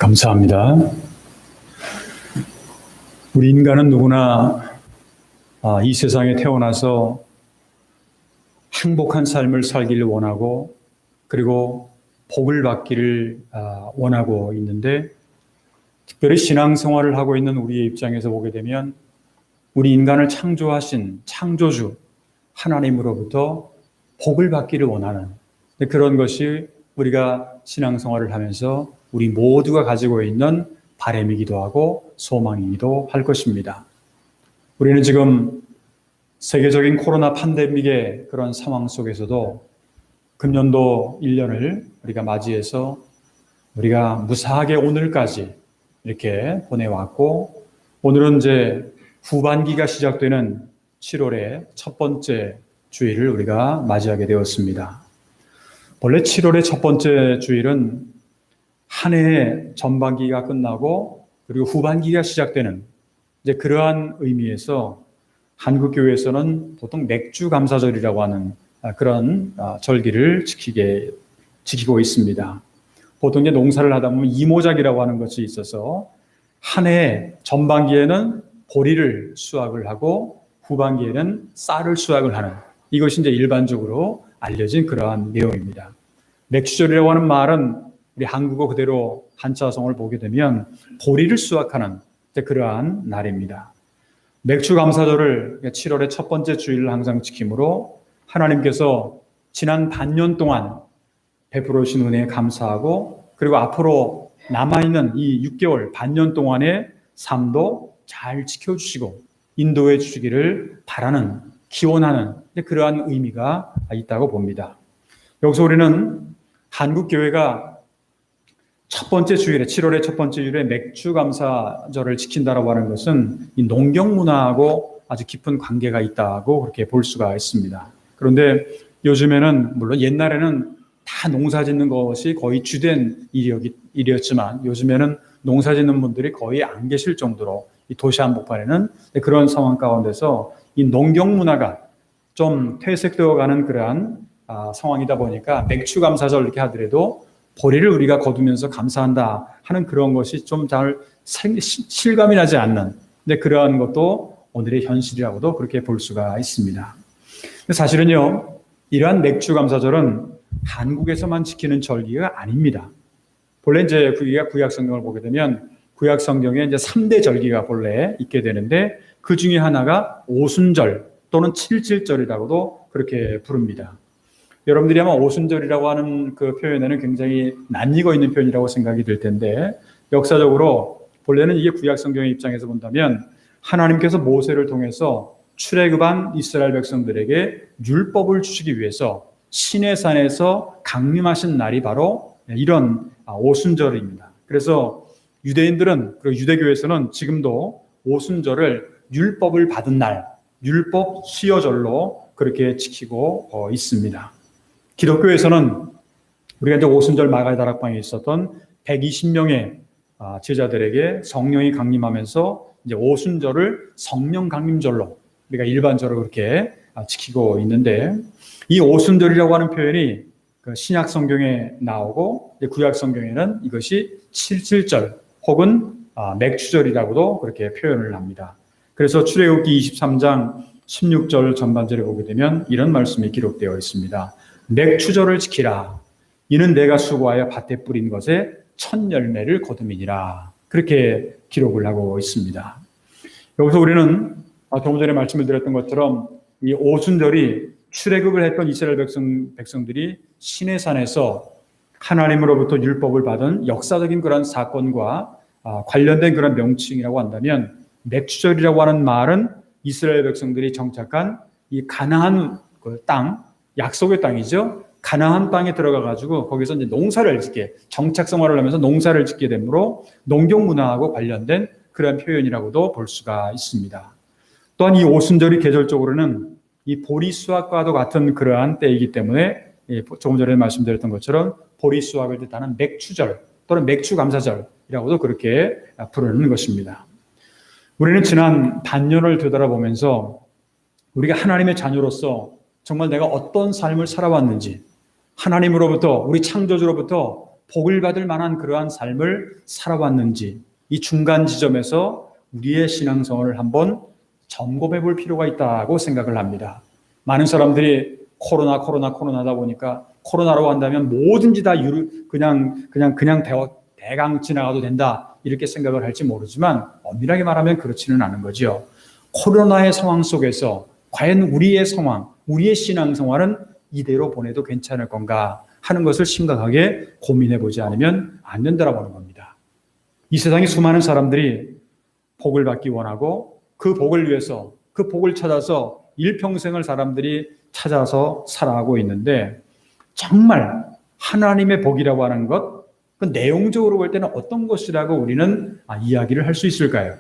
감사합니다. 우리 인간은 누구나 이 세상에 태어나서 행복한 삶을 살기를 원하고 그리고 복을 받기를 원하고 있는데, 특별히 신앙생활을 하고 있는 우리의 입장에서 보게 되면 우리 인간을 창조하신 창조주 하나님으로부터 복을 받기를 원하는 그런 것이 우리가 신앙생활을 하면서 우리 모두가 가지고 있는 바람이기도 하고 소망이기도 할 것입니다. 우리는 지금 세계적인 코로나 팬데믹의 그런 상황 속에서도 금년도 1년을 우리가 맞이해서 우리가 무사하게 오늘까지 이렇게 보내왔고, 오늘은 이제 후반기가 시작되는 7월의 첫 번째 주일을 우리가 맞이하게 되었습니다. 원래 7월의 첫 번째 주일은 한 해의 전반기가 끝나고 그리고 후반기가 시작되는 이제 그러한 의미에서 한국 교회에서는 보통 맥주 감사절이라고 하는 그런 절기를 지키고 있습니다. 보통 이제 농사를 하다 보면 이모작이라고 하는 것이 있어서 한 해 전반기에는 보리를 수확을 하고 후반기에는 쌀을 수확을 하는, 이것이 이제 일반적으로 알려진 그러한 내용입니다. 맥주절이라고 하는 말은 우리 한국어 그대로 한자성을 보게 되면 보리를 수확하는 그러한 날입니다. 맥주 감사절을 7월의 첫 번째 주일을 항상 지킴으로 하나님께서 지난 반년 동안 베풀어 주신 은혜에 감사하고, 그리고 앞으로 남아있는 이 6개월 반년 동안의 삶도 잘 지켜주시고 인도해 주시기를 바라는, 기원하는 그러한 의미가 있다고 봅니다. 여기서 우리는 한국 교회가 첫 번째 주일에 7월의 첫 번째 주일에 맥주 감사절을 지킨다라고 하는 것은 이 농경 문화하고 아주 깊은 관계가 있다고 그렇게 볼 수가 있습니다. 그런데 요즘에는, 물론 옛날에는 다 농사 짓는 것이 거의 주된 일이었지만 요즘에는 농사 짓는 분들이 거의 안 계실 정도로 이 도시 한복판에는 그런 상황 가운데서 이 농경 문화가 좀 퇴색되어 가는 그러한 상황이다 보니까 맥주 감사절 이렇게 하더라도 보리를 우리가 거두면서 감사한다 하는 그런 것이 좀 잘 실감이 나지 않는 그러한 것도 오늘의 현실이라고도 그렇게 볼 수가 있습니다. 사실은요, 이러한 맥주 감사절은 한국에서만 지키는 절기가 아닙니다. 본래 이제 우리가 구약 성경을 보게 되면 구약 성경에 이제 3대 절기가 본래 있게 되는데, 그 중에 하나가 오순절 또는 칠칠절이라고도 그렇게 부릅니다. 여러분들이 아마 오순절이라고 하는 그 표현에는 굉장히 낯익어 있는 표현이라고 생각이 들 텐데, 역사적으로 본래는 이게 구약 성경의 입장에서 본다면 하나님께서 모세를 통해서 출애굽한 이스라엘 백성들에게 율법을 주시기 위해서 시내산에서 강림하신 날이 바로 이런 오순절입니다. 그래서 유대인들은, 그리고 유대교에서는 지금도 오순절을 율법을 받은 날, 율법 수요절로 그렇게 지키고 있습니다. 기독교에서는 우리가 이제 오순절 마가의 다락방에 있었던 120명의 제자들에게 성령이 강림하면서 이제 오순절을 성령 강림절로 우리가 일반적으로 그렇게 지키고 있는데, 이 오순절이라고 하는 표현이 신약 성경에 나오고 구약 성경에는 이것이 칠칠절 혹은 맥주절이라고도 그렇게 표현을 합니다. 그래서 출애굽기 23장 16절 전반절에 보게 되면 이런 말씀이 기록되어 있습니다. 맥주절을 지키라. 이는 내가 수고하여 밭에 뿌린 것에 첫 열매를 거둠이니라. 그렇게 기록을 하고 있습니다. 여기서 우리는 조금 전에 말씀을 드렸던 것처럼 이 오순절이 출애굽을 했던 이스라엘 백성들이 시내산에서 하나님으로부터 율법을 받은 역사적인 그런 사건과 관련된 그런 명칭이라고 한다면, 맥주절이라고 하는 말은 이스라엘 백성들이 정착한 이 가나안 그 땅, 약속의 땅이죠. 가나안 땅에 들어가 가지고 거기서 이제 농사를 짓게, 정착 생활을 하면서 농사를 짓게 되므로 농경 문화하고 관련된 그런 표현이라고도 볼 수가 있습니다. 또한 이 오순절이 계절적으로는 이 보리 수확과도 같은 그러한 때이기 때문에 조금 전에 말씀드렸던 것처럼 보리 수확을 뜻하는 맥주절 또는 맥주 감사절이라고도 그렇게 부르는 것입니다. 우리는 지난 반년을 되돌아보면서 우리가 하나님의 자녀로서 정말 내가 어떤 삶을 살아왔는지, 하나님으로부터, 우리 창조주로부터 복을 받을 만한 그러한 삶을 살아왔는지 이 중간 지점에서 우리의 신앙생활을 한번 점검해 볼 필요가 있다고 생각을 합니다. 많은 사람들이 코로나다 보니까 코로나라고 한다면 뭐든지 다 그냥 대강 지나가도 된다 이렇게 생각을 할지 모르지만 엄밀하게 말하면 그렇지는 않은 거죠. 코로나의 상황 속에서 과연 우리의 상황, 우리의 신앙생활은 이대로 보내도 괜찮을 건가 하는 것을 심각하게 고민해 보지 않으면 안 된다라고 하는 겁니다. 이 세상에 수많은 사람들이 복을 받기 원하고 그 복을 위해서 그 복을 찾아서 일평생을 사람들이 찾아서 살아가고 있는데 정말 하나님의 복이라고 하는 것, 그 내용적으로 볼 때는 어떤 것이라고 우리는 이야기를 할 수 있을까요?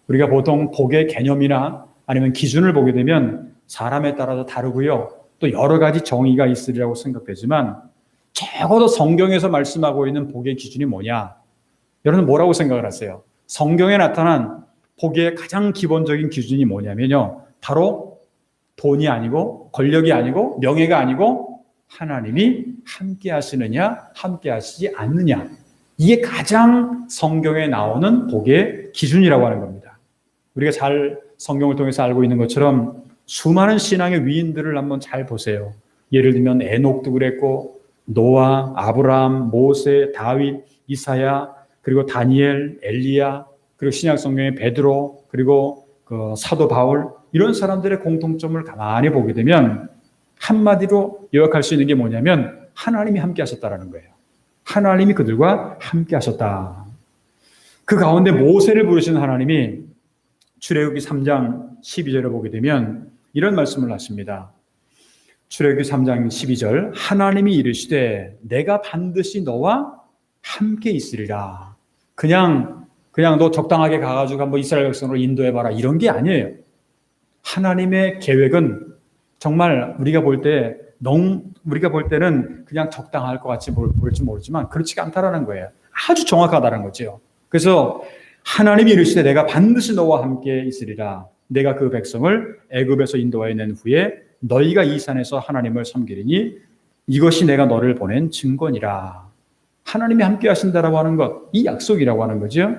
우리가 보통 복의 개념이나 아니면 기준을 보게 되면 사람에 따라서 다르고요. 또 여러 가지 정의가 있으리라고 생각되지만 적어도 성경에서 말씀하고 있는 복의 기준이 뭐냐? 여러분 뭐라고 생각을 하세요? 성경에 나타난 복의 가장 기본적인 기준이 뭐냐면요. 바로 돈이 아니고 권력이 아니고 명예가 아니고 하나님이 함께 하시느냐 함께 하시지 않느냐. 이게 가장 성경에 나오는 복의 기준이라고 하는 겁니다. 우리가 잘 성경을 통해서 알고 있는 것처럼 수많은 신앙의 위인들을 한번 잘 보세요. 예를 들면 에녹도 그랬고 노아, 아브라함, 모세, 다윗, 이사야, 그리고 다니엘, 엘리야, 그리고 신약 성경의 베드로, 그리고 그 사도 바울 이런 사람들의 공통점을 가만히 보게 되면 한마디로 요약할 수 있는 게 뭐냐면 하나님이 함께 하셨다라는 거예요. 하나님이 그들과 함께 하셨다. 그 가운데 모세를 부르신 하나님이 출애굽기 3장 12절을 보게 되면 이런 말씀을 하십니다. 출애굽기 3장 12절 하나님이 이르시되 내가 반드시 너와 함께 있으리라. 그냥 너 적당하게 가가지고 한번 이스라엘 백성으로 인도해봐라 이런 게 아니에요. 하나님의 계획은 정말 우리가 볼 때는 그냥 적당할 것 같이 보일지 모르지만 그렇지가 않다라는 거예요. 아주 정확하다는 거죠. 그래서 하나님이 이르시되 내가 반드시 너와 함께 있으리라. 내가 그 백성을 애굽에서 인도하여 낸 후에 너희가 이 산에서 하나님을 섬기리니 이것이 내가 너를 보낸 증거니라. 하나님이 함께 하신다라고 하는 것, 이 약속이라고 하는 거죠.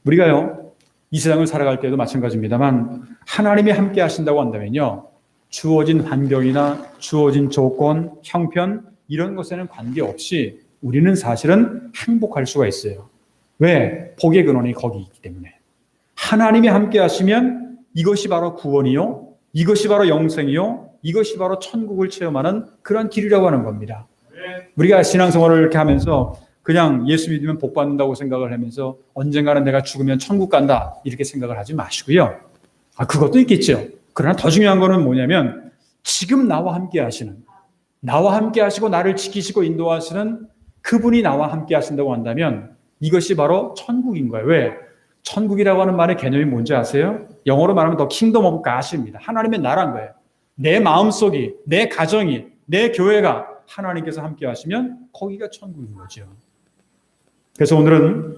우리가요, 이 세상을 살아갈 때도 마찬가지입니다만 하나님이 함께 하신다고 한다면요. 주어진 환경이나 주어진 조건, 형편 이런 것에는 관계없이 우리는 사실은 행복할 수가 있어요. 왜? 복의 근원이 거기 있기 때문에. 하나님이 함께 하시면 이것이 바로 구원이요. 이것이 바로 영생이요. 이것이 바로 천국을 체험하는 그런 길이라고 하는 겁니다. 우리가 신앙생활을 이렇게 하면서 그냥 예수 믿으면 복 받는다고 생각을 하면서 언젠가는 내가 죽으면 천국 간다 이렇게 생각을 하지 마시고요. 그것도 있겠죠. 그러나 더 중요한 거는 뭐냐면 지금 나와 함께 하시는, 나와 함께 하시고 나를 지키시고 인도하시는 그분이 나와 함께 하신다고 한다면 이것이 바로 천국인 거예요. 왜? 천국이라고 하는 말의 개념이 뭔지 아세요? 영어로 말하면 더 킹덤 오브 갓입니다. 하나님의 나라인 거예요. 내 마음속이, 내 가정이, 내 교회가 하나님께서 함께 하시면 거기가 천국인 거죠. 그래서 오늘은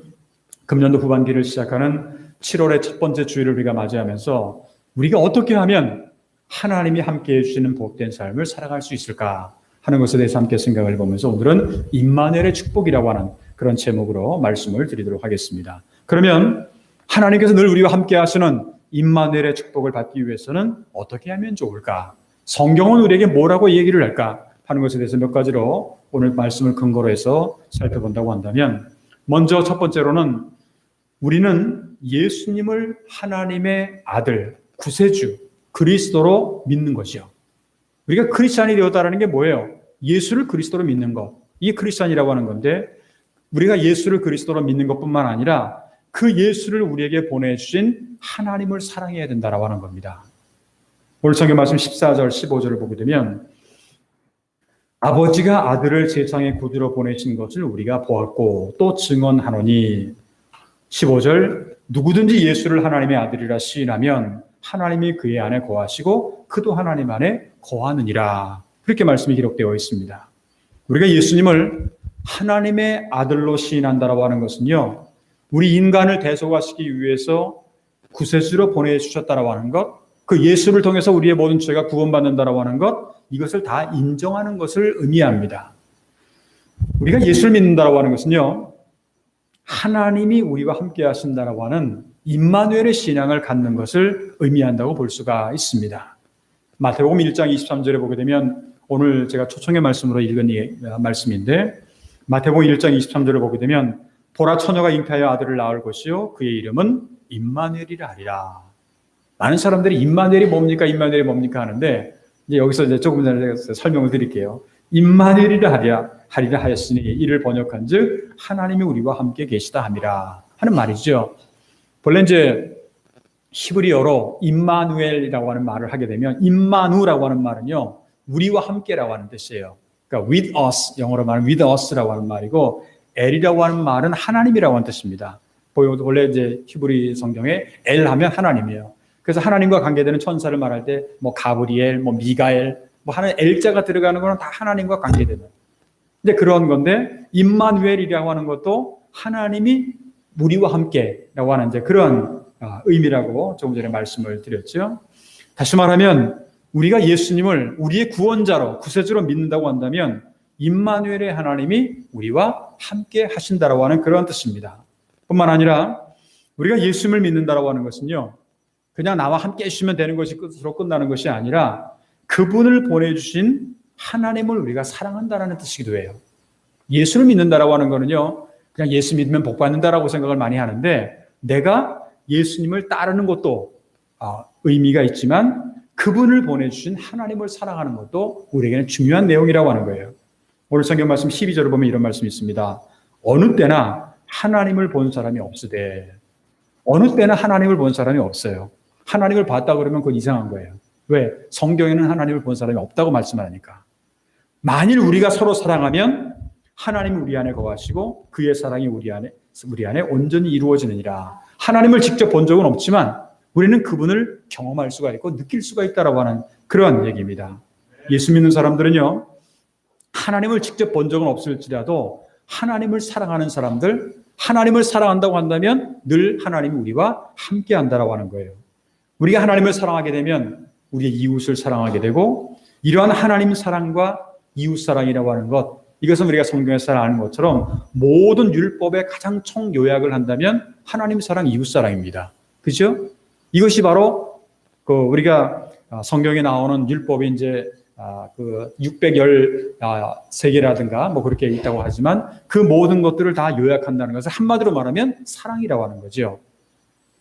금년도 후반기를 시작하는 7월의 첫 번째 주일을 우리가 맞이하면서 우리가 어떻게 하면 하나님이 함께해 주시는 복된 삶을 살아갈 수 있을까 하는 것에 대해서 함께 생각을 해보면서 오늘은 임마누엘의 축복이라고 하는 그런 제목으로 말씀을 드리도록 하겠습니다. 그러면 하나님께서 늘 우리와 함께 하시는 임마누엘의 축복을 받기 위해서는 어떻게 하면 좋을까? 성경은 우리에게 뭐라고 얘기를 할까 하는 것에 대해서 몇 가지로 오늘 말씀을 근거로 해서 살펴본다고 한다면 먼저 첫 번째로는 우리는 예수님을 하나님의 아들, 구세주, 그리스도로 믿는 것이요. 우리가 크리스찬이 되었다는 게 뭐예요? 예수를 그리스도로 믿는 것. 이게 크리스찬이라고 하는 건데 우리가 예수를 그리스도로 믿는 것뿐만 아니라 그 예수를 우리에게 보내주신 하나님을 사랑해야 된다라고 하는 겁니다. 오늘 성경 말씀 14절, 15절을 보게 되면 아버지가 아들을 세상에 구주로 보내신 것을 우리가 보았고 또 증언하노니 15절 누구든지 예수를 하나님의 아들이라 시인하면 하나님이 그의 안에 거하시고 그도 하나님 안에 거하느니라. 그렇게 말씀이 기록되어 있습니다. 우리가 예수님을 하나님의 아들로 시인한다라고 하는 것은요. 우리 인간을 대속하시기 위해서 구세주로 보내주셨다라고 하는 것, 그 예수를 통해서 우리의 모든 죄가 구원받는다라고 하는 것, 이것을 다 인정하는 것을 의미합니다. 우리가 예수를 믿는다라고 하는 것은요, 하나님이 우리와 함께 하신다라고 하는 임마누엘의 신앙을 갖는 것을 의미한다고 볼 수가 있습니다. 마태복음 1장 23절에 보게 되면 오늘 제가 초청의 말씀으로 읽은 말씀인데, 마태복음 1장 23절을 보게 되면 보라 처녀가 잉태하여 아들을 낳을 것이요 그의 이름은 임마누엘이라 하리라. 많은 사람들이 임마누엘이 뭡니까 하는데, 이제 여기서 이제 조금 전에 설명을 드릴게요. 임마누엘이라 하리라 하였으니 이를 번역한즉 하나님이 우리와 함께 계시다 함이라 하는 말이죠. 본래 이제 히브리어로 임마누엘이라고 하는 말을 하게 되면, 임마누라고 하는 말은요, 우리와 함께라고 하는 뜻이에요. 그러니까 with us, 영어로 말하면 with us라고 하는 말이고, 엘이라고 하는 말은 하나님이라고 하는 뜻입니다. 원래 이제 히브리 성경에 엘 하면 하나님이에요. 그래서 하나님과 관계되는 천사를 말할 때 뭐 가브리엘, 뭐 미가엘, 뭐 하는 엘자가 들어가는 거는 다 하나님과 관계되는. 이제 그런 건데, 임마누엘이라고 하는 것도 하나님이 우리와 함께라고 하는 이제 그런 의미라고 조금 전에 말씀을 드렸죠. 다시 말하면 우리가 예수님을 우리의 구원자로, 구세주로 믿는다고 한다면 임마누엘의 하나님이 우리와 함께 하신다라고 하는 그런 뜻입니다. 뿐만 아니라 우리가 예수님을 믿는다라고 하는 것은요, 그냥 나와 함께 해주시면 되는 것이 끝으로 끝나는 것이 아니라 그분을 보내주신 하나님을 우리가 사랑한다라는 뜻이기도 해요. 예수를 믿는다라고 하는 거는요, 그냥 예수 믿으면 복 받는다라고 생각을 많이 하는데, 내가 예수님을 따르는 것도 의미가 있지만 그분을 보내주신 하나님을 사랑하는 것도 우리에게는 중요한 내용이라고 하는 거예요. 오늘 성경 말씀 12절을 보면 이런 말씀이 있습니다. 어느 때나 하나님을 본 사람이 없으되. 어느 때나 하나님을 본 사람이 없어요. 하나님을 봤다 그러면 그건 이상한 거예요. 왜? 성경에는 하나님을 본 사람이 없다고 말씀하니까. 만일 우리가 서로 사랑하면 하나님이 우리 안에 거하시고 그의 사랑이 우리 안에 온전히 이루어지느니라. 하나님을 직접 본 적은 없지만 우리는 그분을 경험할 수가 있고 느낄 수가 있다라고 하는 그런 얘기입니다. 예수 믿는 사람들은요, 하나님을 직접 본 적은 없을지라도 하나님을 사랑하는 사람들, 하나님을 사랑한다고 한다면 늘 하나님이 우리와 함께 한다라고 하는 거예요. 우리가 하나님을 사랑하게 되면 우리의 이웃을 사랑하게 되고, 이러한 하나님 사랑과 이웃 사랑이라고 하는 것, 이것은 우리가 성경에서 잘 아는 것처럼 모든 율법의 가장 총요약을 한다면 하나님 사랑, 이웃 사랑입니다. 그죠? 이것이 바로 우리가 성경에 나오는 율법이 이제 613개라든가 뭐 그렇게 있다고 하지만 그 모든 것들을 다 요약한다는 것을 한마디로 말하면 사랑이라고 하는 거죠.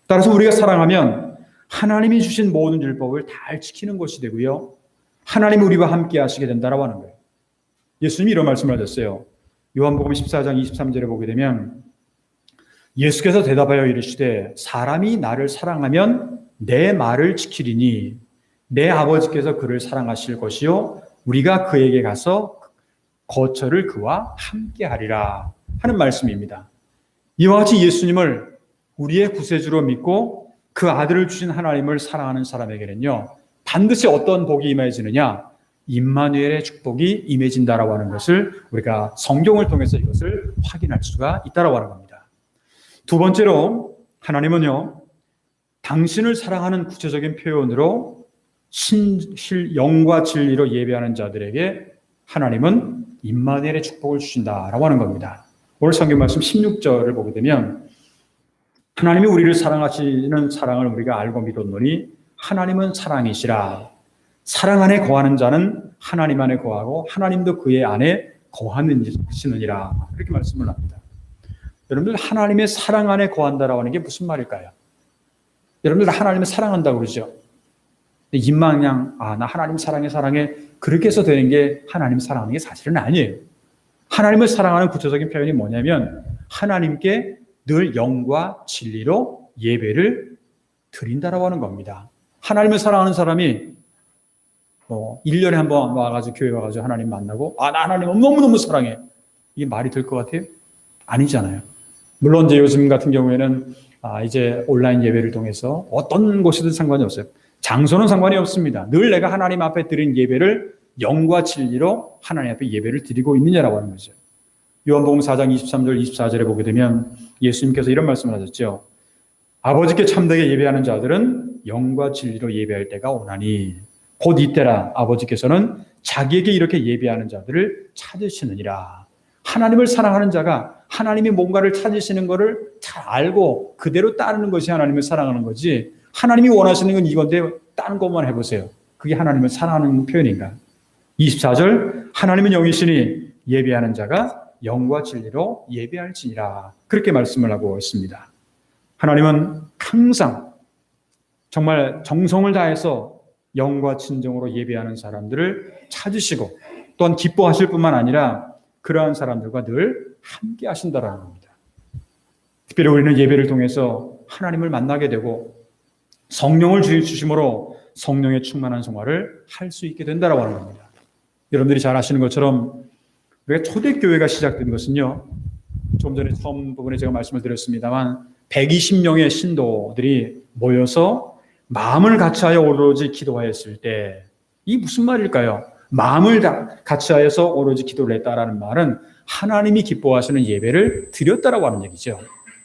따라서 우리가 사랑하면 하나님이 주신 모든 율법을 잘 지키는 것이 되고요, 하나님이 우리와 함께 하시게 된다라고 하는 거예요. 예수님이 이런 말씀을 하셨어요. 요한복음 14장 23절에 보게 되면 예수께서 대답하여 이르시되 사람이 나를 사랑하면 내 말을 지키리니 내 아버지께서 그를 사랑하실 것이요 우리가 그에게 가서 거처를 그와 함께 하리라 하는 말씀입니다. 이와 같이 예수님을 우리의 구세주로 믿고 그 아들을 주신 하나님을 사랑하는 사람에게는요, 반드시 어떤 복이 임해지느냐? 임마누엘의 축복이 임해진다라고 하는 것을 우리가 성경을 통해서 이것을 확인할 수가 있다라고 하는 겁니다. 두 번째로 하나님은요, 당신을 사랑하는 구체적인 표현으로 영과 진리로 예배하는 자들에게 하나님은 임마누엘의 축복을 주신다라고 하는 겁니다. 오늘 성경 말씀 16절을 보게 되면 하나님이 우리를 사랑하시는 사랑을 우리가 알고 믿었노니 하나님은 사랑이시라. 사랑 안에 거하는 자는 하나님 안에 거하고 하나님도 그의 안에 거하시느니라. 이렇게 말씀을 합니다. 여러분들, 하나님의 사랑 안에 거한다라고 하는 게 무슨 말일까요? 여러분들 하나님을 사랑한다고 그러죠. 입만 그냥 나 하나님 사랑해 그렇게 해서 되는 게 하나님 사랑하는 게 사실은 아니에요. 하나님을 사랑하는 구체적인 표현이 뭐냐면 하나님께 늘 영과 진리로 예배를 드린다라고 하는 겁니다. 하나님을 사랑하는 사람이 1년에 한 번 와가지고 교회 와가지고 하나님 만나고 나 하나님 너무너무 사랑해, 이게 말이 될 것 같아요? 아니잖아요. 물론 이제 요즘 같은 경우에는 이제 온라인 예배를 통해서 어떤 곳이든 상관이 없어요. 장소는 상관이 없습니다. 늘 내가 하나님 앞에 드린 예배를 영과 진리로 하나님 앞에 예배를 드리고 있느냐라고 하는 거죠. 요한복음 4장 23절 24절에 보게 되면 예수님께서 이런 말씀을 하셨죠. 아버지께 참되게 예배하는 자들은 영과 진리로 예배할 때가 오나니 곧 이때라 아버지께서는 자기에게 이렇게 예배하는 자들을 찾으시느니라. 하나님을 사랑하는 자가 하나님이 뭔가를 찾으시는 것을 잘 알고 그대로 따르는 것이 하나님을 사랑하는 거지, 하나님이 원하시는 건 이건데 다른 것만 해보세요. 그게 하나님을 사랑하는 표현인가? 24절, 하나님은 영이시니 예배하는 자가 영과 진리로 예배할지니라. 그렇게 말씀을 하고 있습니다. 하나님은 항상 정말 정성을 다해서 영과 진정으로 예배하는 사람들을 찾으시고 또한 기뻐하실 뿐만 아니라 그러한 사람들과 늘 함께 하신다라는 겁니다. 특별히 우리는 예배를 통해서 하나님을 만나게 되고 성령을 주심으로 성령의 충만한 생활을 할 수 있게 된다라고 하는 겁니다. 여러분들이 잘 아시는 것처럼 우리가 초대교회가 시작된 것은요, 좀 전에 처음 부분에 제가 말씀을 드렸습니다만 120명의 신도들이 모여서 마음을 같이하여 오로지 기도하였을 때, 이 무슨 말일까요? 마음을 같이하여서 오로지 기도를 했다라는 말은 하나님이 기뻐하시는 예배를 드렸다라고 하는 얘기죠.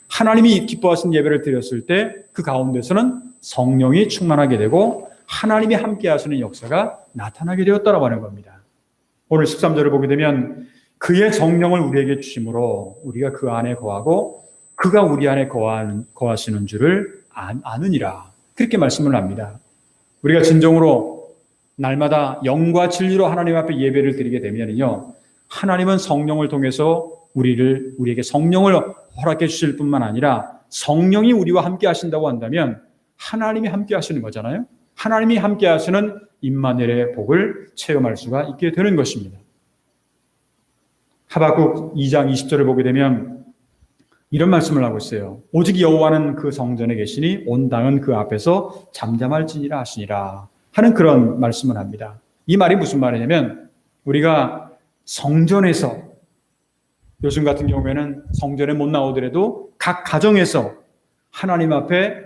하나님이 기뻐하시는 예배를 드렸을 때 그 가운데서는 성령이 충만하게 되고 하나님이 함께 하시는 역사가 나타나게 되었다라고 하는 겁니다. 오늘 13절을 보게 되면 그의 성령을 우리에게 주심으로 우리가 그 안에 거하고 그가 우리 안에 거하시는 줄을 아느니라. 그렇게 말씀을 합니다. 우리가 진정으로 날마다 영과 진리로 하나님 앞에 예배를 드리게 되면요, 하나님은 성령을 통해서 우리에게 성령을 허락해 주실 뿐만 아니라 성령이 우리와 함께 하신다고 한다면 하나님이 함께 하시는 거잖아요. 하나님이 함께 하시는 임마누엘의 복을 체험할 수가 있게 되는 것입니다. 하박국 2장 20절을 보게 되면 이런 말씀을 하고 있어요. 오직 여호와는 그 성전에 계시니 온 땅은 그 앞에서 잠잠할지니라 하시니라 하는 그런 말씀을 합니다. 이 말이 무슨 말이냐면, 우리가 성전에서, 요즘 같은 경우에는 성전에 못 나오더라도 각 가정에서 하나님 앞에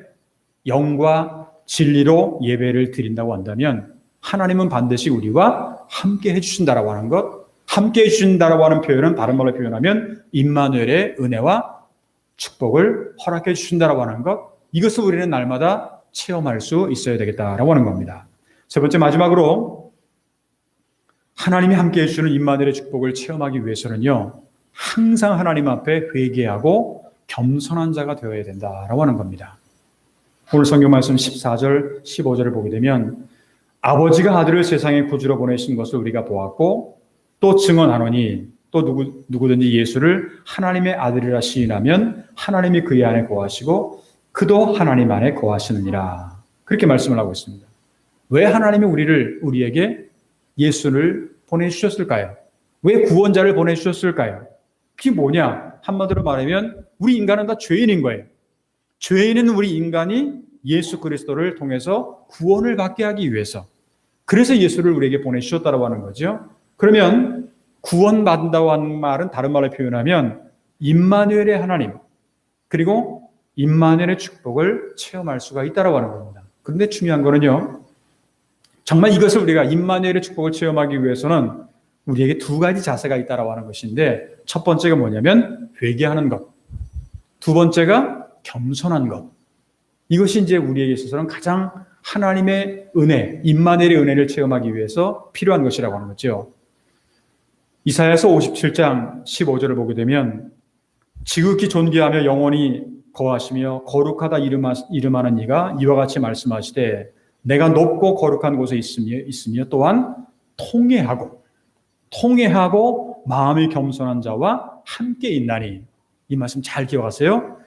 영과 진리로 예배를 드린다고 한다면 하나님은 반드시 우리와 함께 해주신다라고 하는 것, 함께 해주신다라고 하는 표현은 다른 말로 표현하면 임마누엘의 은혜와 축복을 허락해 주신다라고 하는 것, 이것을 우리는 날마다 체험할 수 있어야 되겠다라고 하는 겁니다. 세 번째, 마지막으로 하나님이 함께 해주시는 임마누엘의 축복을 체험하기 위해서는요, 항상 하나님 앞에 회개하고 겸손한 자가 되어야 된다라고 하는 겁니다. 오늘 성경 말씀 14절, 15절을 보게 되면 아버지가 아들을 세상에 구주로 보내신 것을 우리가 보았고 또 증언하노니 또 누구든지 예수를 하나님의 아들이라 시인하면 하나님이 그의 안에 거하시고 그도 하나님 안에 거하시느니라. 그렇게 말씀을 하고 있습니다. 왜 하나님이 우리에게 예수를 보내주셨을까요? 왜 구원자를 보내주셨을까요? 그게 뭐냐? 한마디로 말하면 우리 인간은 다 죄인인 거예요. 죄인은 우리 인간이 예수 그리스도를 통해서 구원을 받게 하기 위해서, 그래서 예수를 우리에게 보내주셨다고 하는 거죠. 그러면 구원받는다고 하는 말은 다른 말로 표현하면 임마누엘의 하나님, 그리고 임마누엘의 축복을 체험할 수가 있다고 하는 겁니다. 그런데 중요한 거는요, 정말 이것을 우리가 임마누엘의 축복을 체험하기 위해서는 우리에게 두 가지 자세가 있다고 하는 것인데, 첫 번째가 뭐냐면 회개하는 것, 두 번째가 겸손한 것. 이것이 이제 우리에게 있어서는 가장 하나님의 은혜, 임마누엘의 은혜를 체험하기 위해서 필요한 것이라고 하는 거죠. 이사야서 57장 15절을 보게 되면 지극히 존귀하며 영원히 거하시며 거룩하다 이름하는 이가 이와 같이 말씀하시되 내가 높고 거룩한 곳에 있으며 또한 통회하고 마음이 겸손한 자와 함께 있나니. 이 말씀 잘 기억하세요.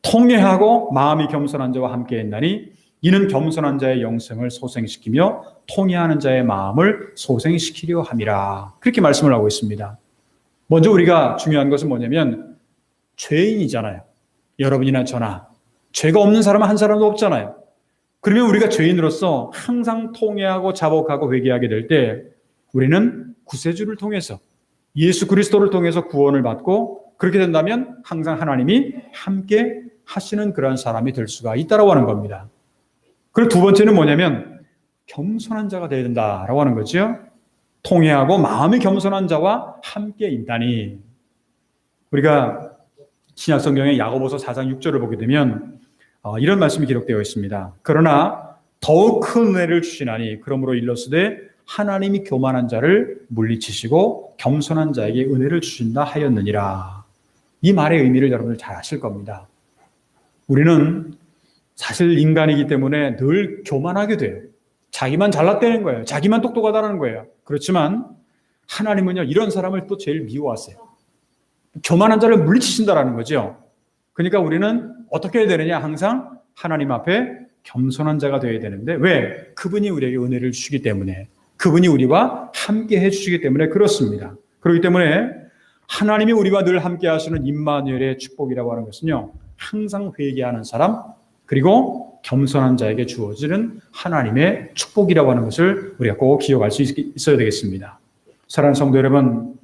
통회하고 마음이 겸손한 자와 함께 있나니 이는 겸손한 자의 영성을 소생시키며 통회하는 자의 마음을 소생시키려 함이라. 그렇게 말씀을 하고 있습니다. 먼저 우리가 중요한 것은 뭐냐면 죄인이잖아요. 여러분이나 저나 죄가 없는 사람은 한 사람도 없잖아요. 그러면 우리가 죄인으로서 항상 통회하고 자복하고 회개하게 될 때 우리는 구세주를 통해서 예수 그리스도를 통해서 구원을 받고, 그렇게 된다면 항상 하나님이 함께 하시는 그런 사람이 될 수가 있다라고 하는 겁니다. 그리고 두 번째는 뭐냐면 겸손한 자가 되어야 된다라고 하는 거죠. 통회하고 마음이 겸손한 자와 함께 있다니. 우리가 신약성경의 야고보서 4장 6절을 보게 되면 이런 말씀이 기록되어 있습니다. 그러나 더욱 큰 은혜를 주시나니 그러므로 일러스되 하나님이 교만한 자를 물리치시고 겸손한 자에게 은혜를 주신다 하였느니라. 이 말의 의미를 여러분들 잘 아실 겁니다. 우리는 사실 인간이기 때문에 늘 교만하게 돼요. 자기만 잘났다는 거예요. 자기만 똑똑하다는 거예요. 그렇지만 하나님은요, 이런 사람을 또 제일 미워하세요. 교만한 자를 물리치신다라는 거죠. 그러니까 우리는 어떻게 해야 되느냐? 항상 하나님 앞에 겸손한 자가 되어야 되는데, 왜? 그분이 우리에게 은혜를 주시기 때문에, 그분이 우리와 함께 해주시기 때문에 그렇습니다. 그렇기 때문에 하나님이 우리와 늘 함께 하시는 임마누엘의 축복이라고 하는 것은요, 항상 회개하는 사람, 그리고 겸손한 자에게 주어지는 하나님의 축복이라고 하는 것을 우리가 꼭 기억할 수 있어야 되겠습니다. 사랑하는 성도 여러분,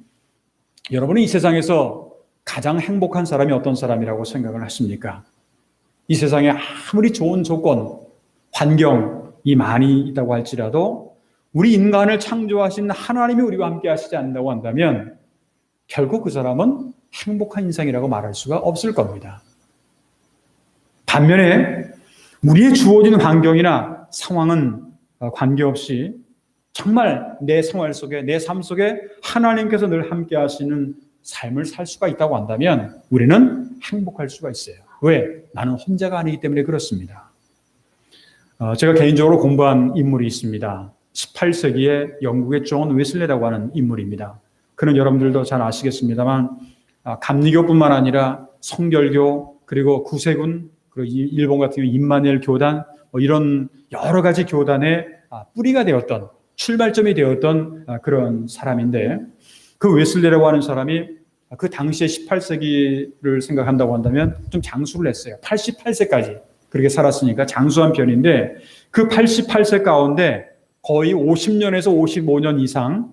여러분은 이 세상에서 가장 행복한 사람이 어떤 사람이라고 생각을 하십니까? 이 세상에 아무리 좋은 조건, 환경이 많이 있다고 할지라도 우리 인간을 창조하신 하나님이 우리와 함께 하시지 않는다고 한다면 결국 그 사람은 행복한 인생이라고 말할 수가 없을 겁니다. 반면에 우리의 주어진 환경이나 상황은 관계없이 정말 내 생활 속에, 내 삶 속에 하나님께서 늘 함께 하시는 삶을 살 수가 있다고 한다면 우리는 행복할 수가 있어요. 왜? 나는 혼자가 아니기 때문에 그렇습니다. 제가 개인적으로 공부한 인물이 있습니다. 18세기에 영국의 존 웨슬리라고 하는 인물입니다. 그는 여러분들도 잘 아시겠습니다만 감리교뿐만 아니라 성결교, 그리고 구세군, 그리고 일본 같은 경우 임마누엘 교단, 이런 여러 가지 교단의 뿌리가 되었던, 출발점이 되었던 그런 사람인데, 그 웨슬리라고 하는 사람이 그 당시에 18세기를 생각한다고 한다면 좀 장수를 했어요. 88세까지 그렇게 살았으니까 장수한 편인데, 그 88세 가운데 거의 50년에서 55년 이상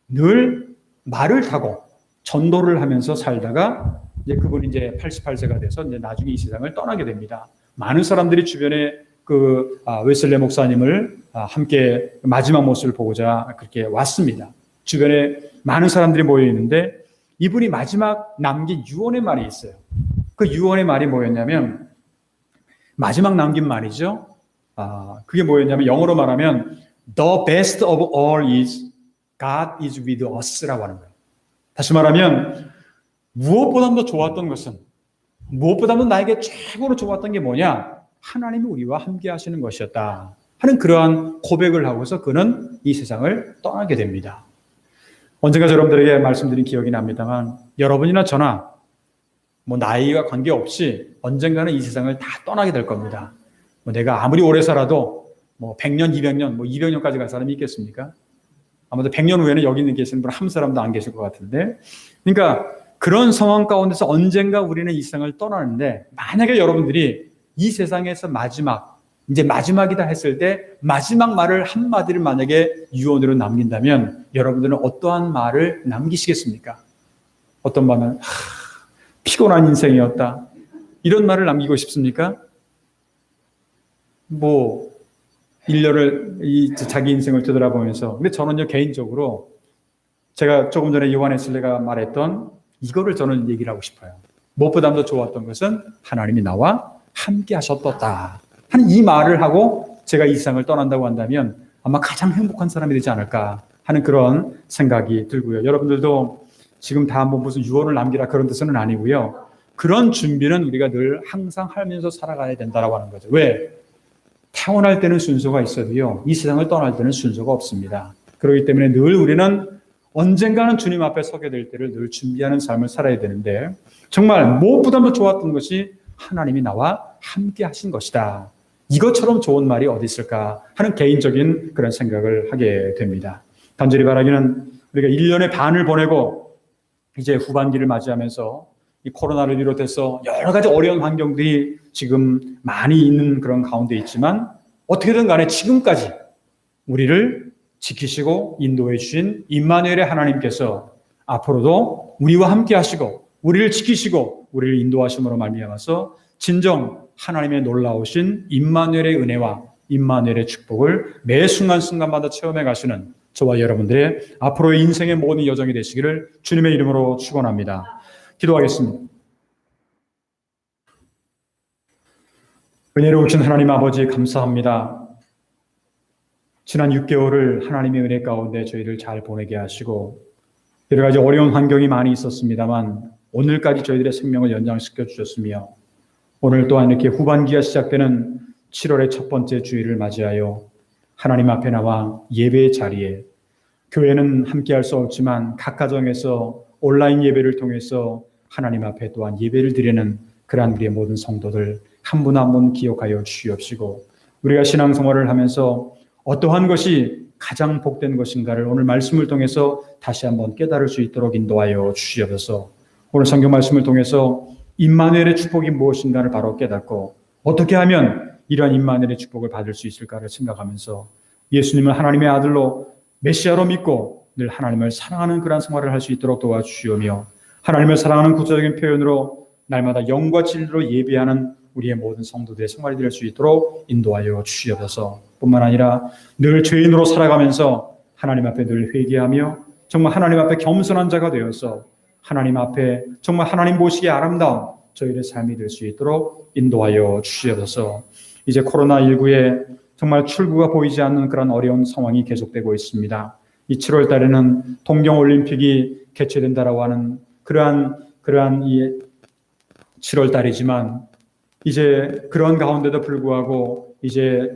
늘 말을 타고 전도를 하면서 살다가 이제 그분이 이제 88세가 돼서 이제 나중에 이 세상을 떠나게 됩니다. 많은 사람들이 주변에 그 웨슬리 목사님을 함께 마지막 모습을 보고자 그렇게 왔습니다. 주변에 많은 사람들이 모여 있는데 이분이 마지막 남긴 유언의 말이 있어요. 그 유언의 말이 뭐였냐면, 마지막 남긴 말이죠. 그게 뭐였냐면 영어로 말하면 The best of all is God is with us라고 하는 거예요. 다시 말하면 무엇보다도 좋았던 것은, 무엇보다도 나에게 최고로 좋았던 게 뭐냐? 하나님이 우리와 함께 하시는 것이었다 하는 그러한 고백을 하고서 그는 이 세상을 떠나게 됩니다. 언젠가 여러분들에게 말씀드린 기억이 납니다만, 여러분이나 저나 나이와 관계없이 언젠가는 이 세상을 다 떠나게 될 겁니다. 내가 아무리 오래 살아도 100년, 200년, 200년까지 갈 사람이 있겠습니까? 아마도 100년 후에는 여기 계시는 분 한 사람도 안 계실 것 같은데, 그러니까 그런 상황 가운데서 언젠가 우리는 이 세상을 떠나는데, 만약에 여러분들이 이 세상에서 이제 마지막이다 했을 때 마지막 말을 한마디를 만약에 유언으로 남긴다면 여러분들은 어떠한 말을 남기시겠습니까? 어떤 말은 피곤한 인생이었다, 이런 말을 남기고 싶습니까? 1년을 자기 인생을 되돌아보면서. 근데 저는요, 개인적으로 제가 조금 전에 요한 웨슬리가 말했던 이거를 저는 얘기를 하고 싶어요. 무엇보다도 좋았던 것은 하나님이 나와 함께 하셨다 하는 이 말을 하고 제가 이 세상을 떠난다고 한다면 아마 가장 행복한 사람이 되지 않을까 하는 그런 생각이 들고요. 여러분들도 지금 다 무슨 유언을 남기라 그런 뜻은 아니고요. 그런 준비는 우리가 늘 항상 하면서 살아가야 된다라고 하는 거죠. 왜? 태어날 때는 순서가 있어도요, 이 세상을 떠날 때는 순서가 없습니다. 그렇기 때문에 늘 우리는 언젠가는 주님 앞에 서게 될 때를 늘 준비하는 삶을 살아야 되는데, 정말 무엇보다도 좋았던 것이 하나님이 나와 함께 하신 것이다. 이것처럼 좋은 말이 어디 있을까 하는 개인적인 그런 생각을 하게 됩니다. 간절히 바라기는 우리가 1년의 반을 보내고 이제 후반기를 맞이하면서 이 코로나를 비롯해서 여러 가지 어려운 환경들이 지금 많이 있는 그런 가운데 있지만, 어떻게든 간에 지금까지 우리를 지키시고 인도해 주신 임마누엘의 하나님께서 앞으로도 우리와 함께 하시고 우리를 지키시고 우리를 인도하심으로 말미암아서 진정 하나님의 놀라우신 임마누엘의 은혜와 임마누엘의 축복을 매 순간순간마다 체험해 가시는 저와 여러분들의 앞으로의 인생의 모든 여정이 되시기를 주님의 이름으로 축원합니다. 기도하겠습니다. 은혜로우신 하나님 아버지, 감사합니다. 지난 6개월을 하나님의 은혜 가운데 저희를 잘 보내게 하시고 여러 가지 어려운 환경이 많이 있었습니다만 오늘까지 저희들의 생명을 연장시켜 주셨으며 오늘 또한 이렇게 후반기가 시작되는 7월의 첫 번째 주일을 맞이하여 하나님 앞에 나와 예배의 자리에 교회는 함께할 수 없지만 각 가정에서 온라인 예배를 통해서 하나님 앞에 또한 예배를 드리는 그러한 우리의 모든 성도들 한 분 한 분 기억하여 주시옵시고 우리가 신앙생활을 하면서 어떠한 것이 가장 복된 것인가를 오늘 말씀을 통해서 다시 한번 깨달을 수 있도록 인도하여 주시옵소서. 오늘 성경 말씀을 통해서 임마누엘의 축복이 무엇인가를 바로 깨닫고 어떻게 하면 이러한 임마누엘의 축복을 받을 수 있을까를 생각하면서 예수님을 하나님의 아들로 메시아로 믿고 늘 하나님을 사랑하는 그런 생활을 할 수 있도록 도와주시오며 하나님을 사랑하는 구체적인 표현으로 날마다 영과 진리로 예배하는 우리의 모든 성도들의 생활이 될 수 있도록 인도하여 주시옵소서. 뿐만 아니라 늘 죄인으로 살아가면서 하나님 앞에 늘 회개하며 정말 하나님 앞에 겸손한 자가 되어서 하나님 앞에 정말 하나님 보시기에 아름다운 저희의 삶이 될 수 있도록 인도하여 주시옵소서. 이제 코로나19에 정말 출구가 보이지 않는 그런 어려운 상황이 계속되고 있습니다. 이 7월 달에는 동경올림픽이 개최된다라고 하는 그러한 이 7월 달이지만 이제 그런 가운데도 불구하고 이제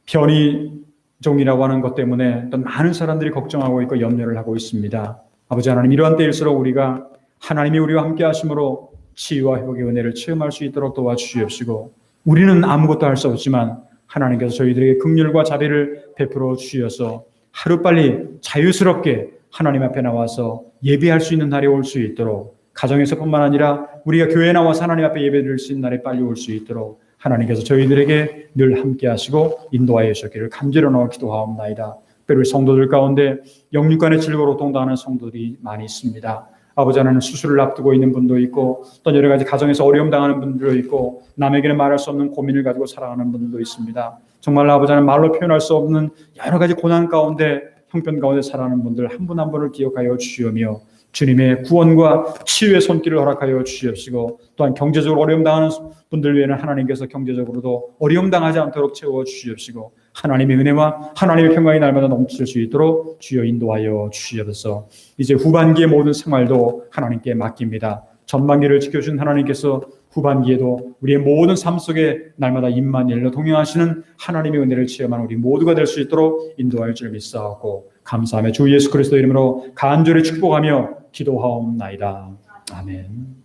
변이종이라고 하는 것 때문에 또 많은 사람들이 걱정하고 있고 염려를 하고 있습니다. 아버지 하나님, 이러한 때일수록 우리가 하나님이 우리와 함께 하심으로 치유와 회복의 은혜를 체험할 수 있도록 도와주시옵시고 우리는 아무것도 할 수 없지만 하나님께서 저희들에게 긍휼과 자비를 베풀어 주셔서 하루빨리 자유스럽게 하나님 앞에 나와서 예배할 수 있는 날이 올 수 있도록 가정에서뿐만 아니라 우리가 교회에 나와서 하나님 앞에 예배드릴 수 있는 날이 빨리 올 수 있도록 하나님께서 저희들에게 늘 함께 하시고 인도하여 주시기를 간절히 넣어 기도하옵나이다. 특별히 성도들 가운데 영육간의 질고로 동당하는 성도들이 많이 있습니다. 아버지 하나님, 수술을 앞두고 있는 분도 있고 또 여러 가지 가정에서 어려움 당하는 분들도 있고 남에게는 말할 수 없는 고민을 가지고 살아가는 분들도 있습니다. 정말 아버지 하나님, 말로 표현할 수 없는 여러 가지 고난 가운데 형편 가운데 살아가는 분들 한 분 한 분을 기억하여 주시오며 주님의 구원과 치유의 손길을 허락하여 주시옵시고 또한 경제적으로 어려움 당하는 분들 외에는 하나님께서 경제적으로도 어려움 당하지 않도록 채워 주시옵시고 하나님의 은혜와 하나님의 평강이 날마다 넘칠 수 있도록 주여 인도하여 주시옵소서. 이제 후반기의 모든 생활도 하나님께 맡깁니다. 전반기를 지켜주신 하나님께서 후반기에도 우리의 모든 삶 속에 날마다 임마누엘로 동행하시는 하나님의 은혜를 체험하는 우리 모두가 될 수 있도록 인도할 줄 믿사옵고 감사하며 주 예수 그리스도 이름으로 간절히 축복하며 기도하옵나이다. 아멘.